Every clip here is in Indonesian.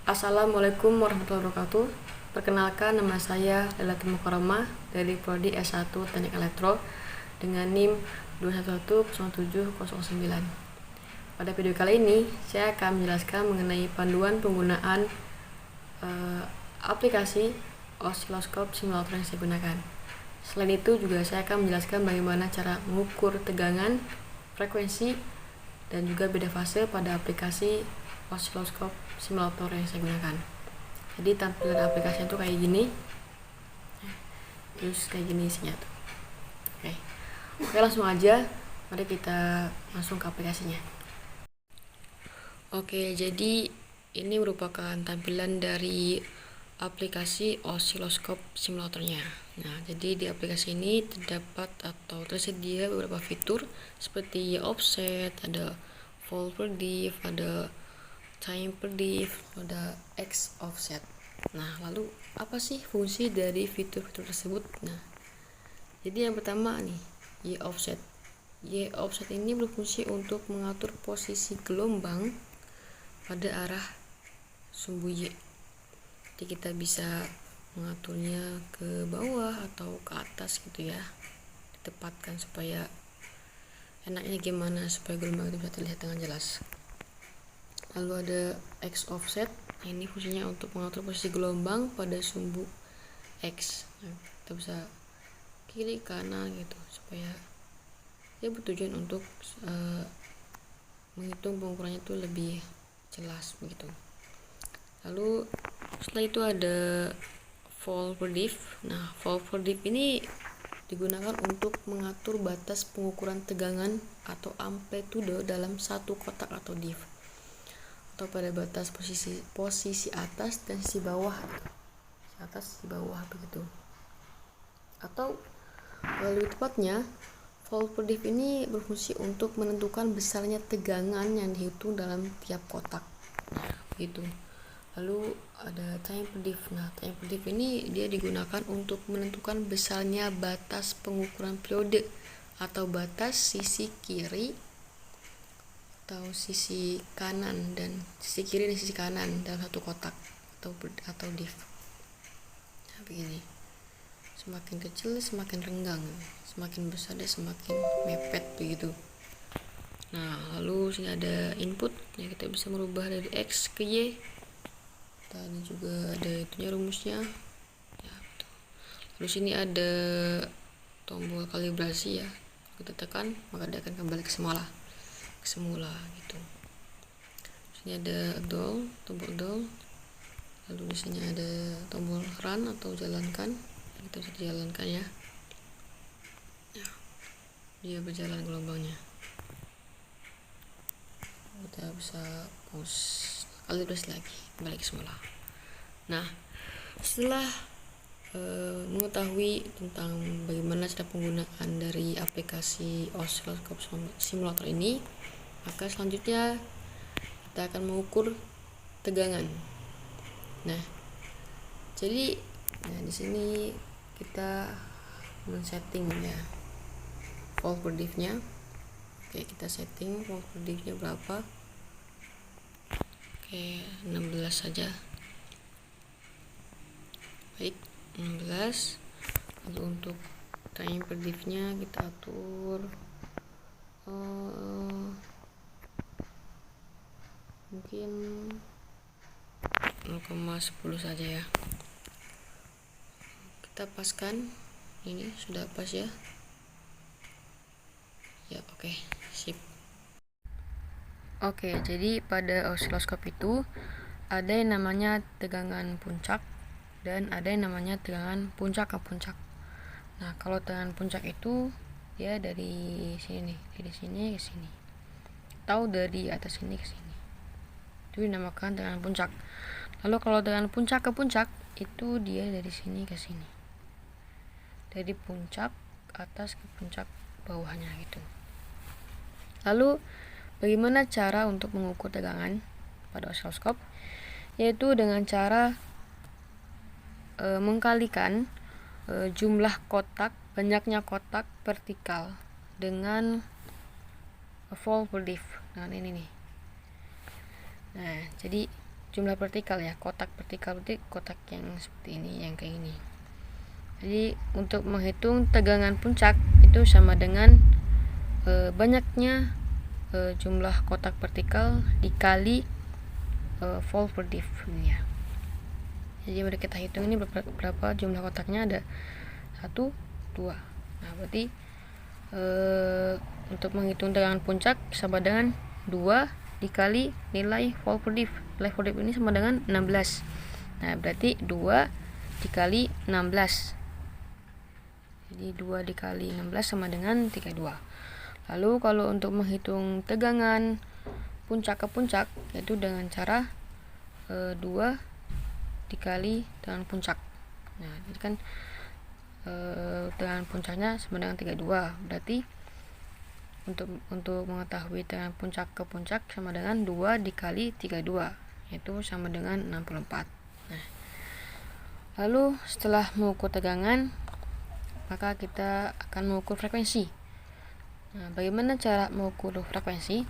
Assalamualaikum warahmatullahi wabarakatuh. Perkenalkan, nama saya Lailatul Mukarramah dari Prodi S1 Teknik Elektro dengan NIM 2110709. Pada video kali ini, saya akan menjelaskan mengenai panduan penggunaan aplikasi osiloskop simulator yang saya gunakan. Selain itu juga saya akan menjelaskan bagaimana cara mengukur tegangan, frekuensi, dan juga beda fase pada aplikasi osiloskop simulator yang saya gunakan. Jadi tampilan aplikasinya tuh kayak gini, terus kayak gini isinya tuh. Oke, langsung aja, mari kita langsung ke aplikasinya. Oke, jadi ini merupakan tampilan dari aplikasi osiloskop simulatornya. Nah, jadi di aplikasi ini terdapat atau tersedia beberapa fitur seperti offset, ada fall per diff, ada time per diff, ada X offset. Nah, lalu apa sih fungsi dari fitur-fitur tersebut? Nah, jadi yang pertama nih, Y offset. Y offset ini berfungsi untuk mengatur posisi gelombang pada arah sumbu Y. Jadi kita bisa mengaturnya ke bawah atau ke atas gitu ya, ditempatkan supaya enaknya gimana supaya gelombang itu bisa terlihat dengan jelas. Lalu ada X offset, ini fungsinya untuk mengatur posisi gelombang pada sumbu X. Nah, kita bisa kiri kanan gitu supaya dia bertujuan untuk menghitung pengukurannya itu lebih jelas begitu. Lalu setelah itu ada fall per diff. Nah, fall per diff ini digunakan untuk mengatur batas pengukuran tegangan atau amplitude dalam satu kotak atau diff, atau pada batas posisi atas dan sisi bawah, sisi bawah begitu. Atau lebih tepatnya, fall per diff ini berfungsi untuk menentukan besarnya tegangan yang dihitung dalam tiap kotak. Nah, gitu. Lalu ada time per diff. Nah, time per diff ini dia digunakan untuk menentukan besarnya batas pengukuran periode atau batas sisi kiri atau sisi kanan dan sisi kiri dan sisi kanan dalam satu kotak atau diff. Nah, begini. Semakin kecil semakin renggang, semakin besar dia semakin mepet begitu. Nah, lalu sini ada input ya, kita bisa merubah dari X ke Y. Tadi juga ada itunya rumusnya. Ya, betul. Lalu sini ada tombol kalibrasi ya. Kita tekan maka dia akan kembali ke semula gitu. Sini ada tombol doll. Lalu di sini ada tombol run atau jalankan. Kita bisa jalankan ya. Dia berjalan gelombangnya. Kita bisa pause, kalibrasi lagi, kembali ke semula. Nah, setelah mengetahui tentang bagaimana cara penggunaan dari aplikasi osiloskop simulator ini, maka selanjutnya kita akan mengukur tegangan. Nah, jadi di sini kita men-setting ya fall per diff-nya. Oke, kita setting fall per diff-nya berapa. Oke, 16 saja. Baik, 16. Lalu untuk time per diff-nya kita atur mungkin 0,10 saja ya. Kita paskan, ini sudah pas ya. Ya, oke, sip. Oke, jadi pada osiloskop itu ada yang namanya tegangan puncak dan ada yang namanya tegangan puncak ke puncak. Nah, kalau tegangan puncak itu ya dari sini nih, dari sini ke sini, atau dari atas sini ke sini. Itu dinamakan tegangan puncak. Lalu kalau tegangan puncak ke puncak itu dia dari sini ke sini, dari puncak atas ke puncak bawahnya gitu. Lalu bagaimana cara untuk mengukur tegangan pada osiloskop? Yaitu dengan cara mengkalikan jumlah kotak, banyaknya kotak vertikal dengan fall per diff. Nah, ini nih. Nah, jadi jumlah vertikal ya, kotak vertikal berarti kotak yang seperti ini, yang kayak ini. Jadi untuk menghitung tegangan puncak itu sama dengan banyaknya jumlah kotak vertikal dikali volt per diff ya. Jadi mari kita hitung ini berapa jumlah kotaknya, ada 1, 2. Nah berarti untuk menghitung tegangan puncak sama dengan 2 dikali nilai volt per diff. Nilai volt per diff ini sama dengan 16. Nah berarti 2 dikali 16. Jadi 2 dikali 16 sama dengan 32. Lalu kalau untuk menghitung tegangan puncak ke puncak, yaitu dengan cara 2 dikali tegangan puncak. Nah ini kan tegangan puncaknya sama dengan 32. Berarti untuk mengetahui tegangan puncak ke puncak sama dengan 2 dikali 32, yaitu sama dengan 64. Nah, lalu setelah mengukur tegangan, maka kita akan mengukur frekuensi. Nah, bagaimana cara mengukur frekuensi?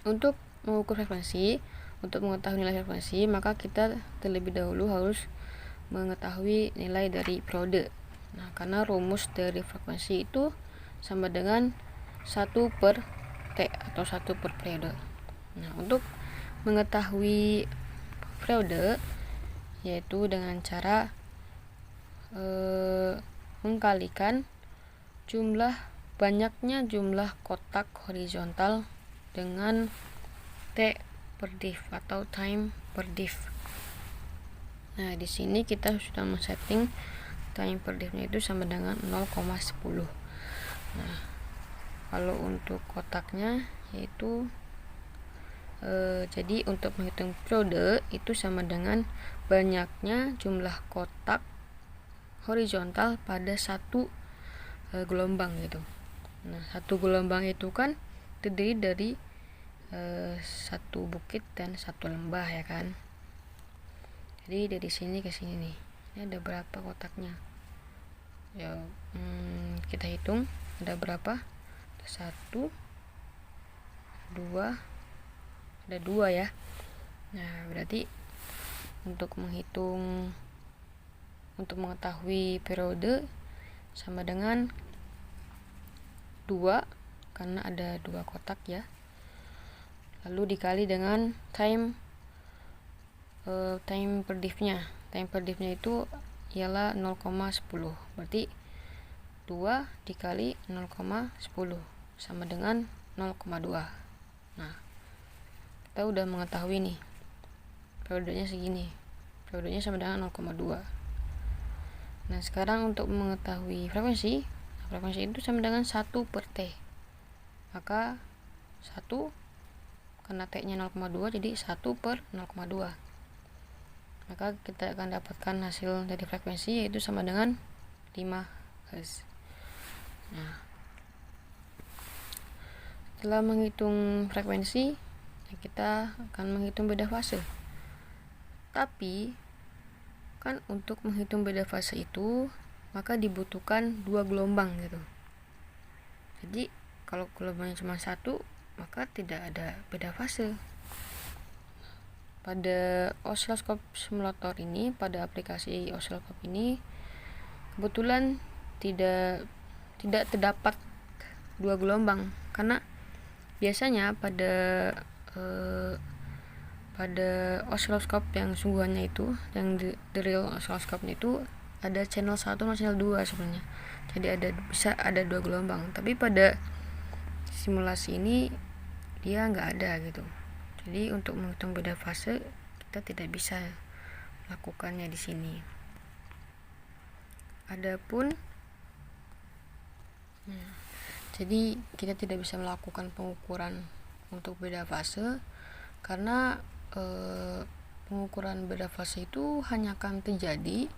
Untuk mengukur frekuensi, untuk mengetahui nilai frekuensi, maka kita terlebih dahulu harus mengetahui nilai dari periode. Nah, karena rumus dari frekuensi itu sama dengan 1 per T atau 1 per periode. Nah, untuk mengetahui periode yaitu dengan cara mengkalikan banyaknya jumlah kotak horizontal dengan T per diff atau time per diff. Nah, di sini kita sudah men-setting time per diff-nya itu sama dengan 0,10. Nah, kalau untuk kotaknya yaitu jadi untuk menghitung periode itu sama dengan banyaknya jumlah kotak horizontal pada satu gelombang gitu. Nah, satu gelombang itu kan terdiri dari satu bukit dan satu lembah ya kan. Jadi dari sini ke sini nih, ini ada berapa kotaknya? Ya, kita hitung ada berapa? Ada 1, 2, ada 2 ya. Nah berarti untuk mengetahui periode sama dengan 2 karena ada 2 kotak ya, lalu dikali dengan time per diff-nya. Time per diff-nya itu ialah 0,10. Berarti 2 dikali 0,10 sama dengan 0,2. Nah, kita udah mengetahui nih periodenya segini. Periodenya sama dengan 0,2. Nah, sekarang untuk mengetahui frekuensi itu sama dengan 1 per T. Maka 1 karena T-nya 0,2 jadi 1 per 0,2. Maka kita akan dapatkan hasil dari frekuensi yaitu sama dengan 5 Hz. Nah, setelah menghitung frekuensi, kita akan menghitung beda fase. Tapi kan untuk menghitung beda fase itu maka dibutuhkan 2 gelombang gitu. Jadi kalau gelombangnya cuma 1 maka tidak ada beda fase. Pada osiloskop simulator ini, pada aplikasi osiloskop ini kebetulan tidak terdapat 2 gelombang karena biasanya pada osiloskop yang sungguhannya itu, yang the real osiloskop itu ada channel 1 dan channel 2 sebenarnya. Jadi bisa ada 2 gelombang. Tapi pada simulasi ini dia nggak ada gitu. Jadi untuk menghitung beda fase kita tidak bisa melakukannya di sini. Adapun jadi kita tidak bisa melakukan pengukuran untuk beda fase karena pengukuran beda fase itu hanya akan terjadi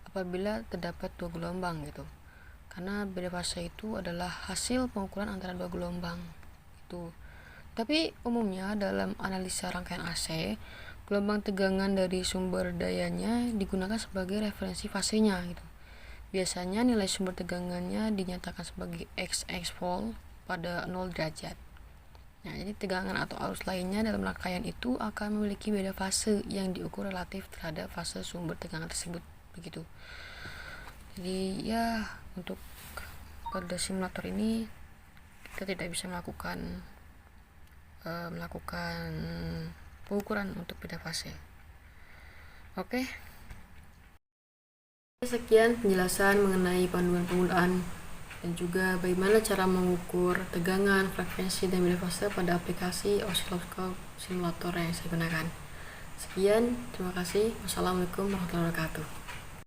apabila terdapat 2 gelombang gitu. Karena beda fase itu adalah hasil pengukuran antara 2 gelombang itu. Tapi umumnya dalam analisa rangkaian AC, gelombang tegangan dari sumber dayanya digunakan sebagai referensi fasenya gitu. Biasanya nilai sumber tegangannya dinyatakan sebagai XX volt pada 0 derajat. Nah, jadi tegangan atau arus lainnya dalam rangkaian itu akan memiliki beda fase yang diukur relatif terhadap fase sumber tegangan tersebut, begitu. Jadi ya, untuk pada simulator ini kita tidak bisa melakukan pengukuran untuk beda fase. Oke. Sekian penjelasan mengenai panduan penggunaan dan juga bagaimana cara mengukur tegangan, frekuensi, dan beda fase pada aplikasi osiloskop simulator yang saya gunakan. Sekian, terima kasih. Wassalamualaikum warahmatullahi wabarakatuh.